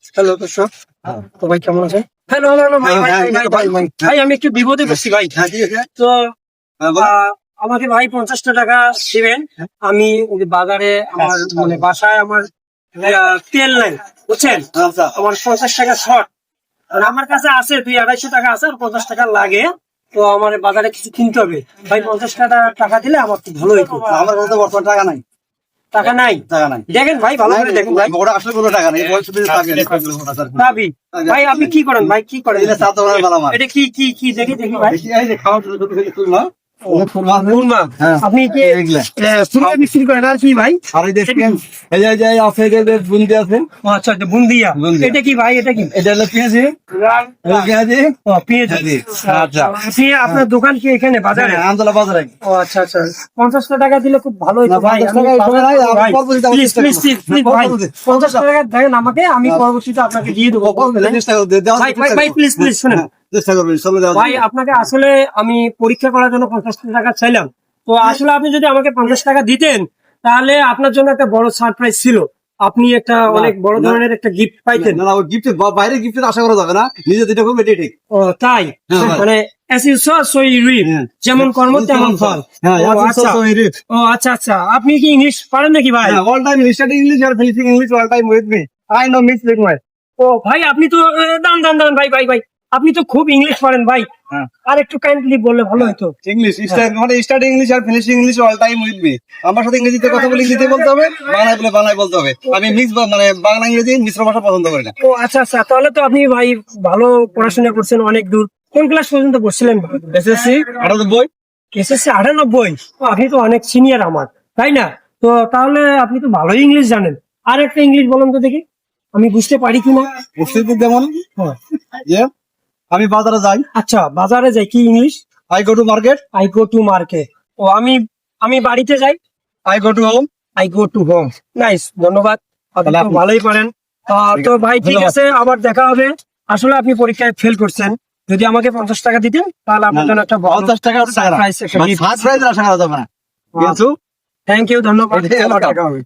Hello দর্শক, তো ভাই কেমন আছে? হ্যালো ভাই আমি একটু বিপদে পড়ছি ভাই। তো আমাকে ভাই 50টা টাকা দিবেন। আমি বাজারে আমার মানে বাসায় আমার তেল নাই, বুঝছেন? আমার 50 টাকা শর্ট। আর আমার কাছে আছে 200-250 টাকা আছে, আর 50 টাকা লাগে। তো আমার বাজারে কিছু কিনতে হবে ভাই। 50 টাকা দিলে আমার তো ভালো হইতো। আমার কাছে বর্তমান টাকা নাই। টাকা নাই? টাকা নাই। দেখেন ভাই, ভালো করে দেখেন ভাই। ওটা আসলে কোনো টাকা নেই। ভাবি ভাই, আপনি কি করেন ভাই? কি করেন? এটা সাত টাকার মাল আমার। এটা কি কি কি দেখি দেখি ভাই। এই যে খাওয়া শুরু করতে না। মুরমা, হ্যাঁ। আপনি কি এগুলা। ফুলকপি বিক্রি করেন আর কি ভাই? আর এই দেখেন এই যে আছে যে বুন্দি আছে। ও আচ্ছা আচ্ছা, বুন্দিয়া। বুন্দিয়া। এটা কি ভাই? এটা কি? এটা হলো পেঁয়াজি। পেঁয়াজি। ও পেঁয়াজ। আচ্ছা। আপনি আপনার দোকান কি এখানে বাজারে? আমতলা বাজারে। ও আচ্ছা আচ্ছা, 50 টাকা দিলে খুব ভালো হতো না, ভাই। 50 টাকা এই সময় নাই, আমি পরবর্তীতে আমার প্লিজ চেষ্টা প্লিজ করবো। প্লিজ ভাই, পরবর্তীতে। 50 টাকা দেন আমাকে, আমি পরবর্তীতে আপনাকে দিয়ে দেবো। চেষ্টা করবো, দেওয়ার ভাই চেষ্টা ভাই ভাই করবো। প্লিজ প্লিজ শুনেন চেষ্টা করবেন সব দেওয়ার ভাই, জন্য। আপনাকে আসলে আমি পরীক্ষা করার জন্য 50 টাকা চাইলাম। তো আসলে আপনি যদি আমাকে 50 টাকা দিতেন, তাহলে আপনার জন্য একটা বড় সারপ্রাইজ ছিল। আপনি একটা অনেক বড় না। ধরনের একটা গিফট পাইতেন। না না, ওই গিফট বাইরে গিফটের আশা করা যাবে না, নিজে যেটা করবে এটাই ঠিক। ও তাই? হ্যাঁ, ভাই। মানে as you sow, so you reap। হ্যাঁ। যেমন কর্ম তেমন ফল। হ্যাঁ, ও আচ্ছা। ও আচ্ছা আচ্ছা, আপনি কি ইংলিশ পারেন নাকি ভাই? all time study English or finishing English all time with me. I know Miss Ligman. ও ভাই, আপনি তো দান দান দান ভাই ভাই ভাই, আপনি তো খুব ইংলিশ পারেন ভাই। হ্যাঁ। আর একটু কাইন্ডলি বললে ভালো হতো। English, মানে study English or finishing English all time with me. আমার সাথে ইংরেজিতে কথা বলে ইংরেজিতে বলতে হবে, বাংলায় বলে বাংলায় বলতে হবে। আমি মিক্স মানে বাংলা ইংরেজি মিশ্র ভাষা পছন্দ করি না। ও আচ্ছা আচ্ছা, তাহলে তো আপনি ভাই ভালো পড়াশোনা করছেন অনেক দূর। কোন ক্লাস পর্যন্ত পড়ছিলেন? এসএসসি 98। এসএসসি 98? ও, আপনি তো অনেক সিনিয়র আমার, তাই না? তো তাহলে আপনি তো ভালোই ইংলিশ জানেন। আর একটা ইংলিশ বলুন তো দেখি, আমি বুঝতে পারি কিনা। উপস্থিতি যেমন হ্যাঁ। যে আমি বাজারে যাই, আচ্ছা, বাজারে যাই কি English? I go to market, I go to market. ও আমি বাড়িতে যাই, I go to home. I go to home. Nice, ধন্যবাদ। আপনি তাহলে তো আপনি- ভালোই পারেন। তো ভাই ঠিক ধন্যবাদ। আছে, আবার দেখা হবে। আসলে আপনি পরীক্ষায় ফেল করছেন, যদি আমাকে 50 টাকা দিতেন তাহলে আপনার জন্য একটা 50 টাকা সারপ্রাইজ একটা সারপ্রাইজ আশা করা যাবে না, কিন্তু থ্যাংক ইউ, ধন্যবাদ। এটাই আমার দেখা হবে।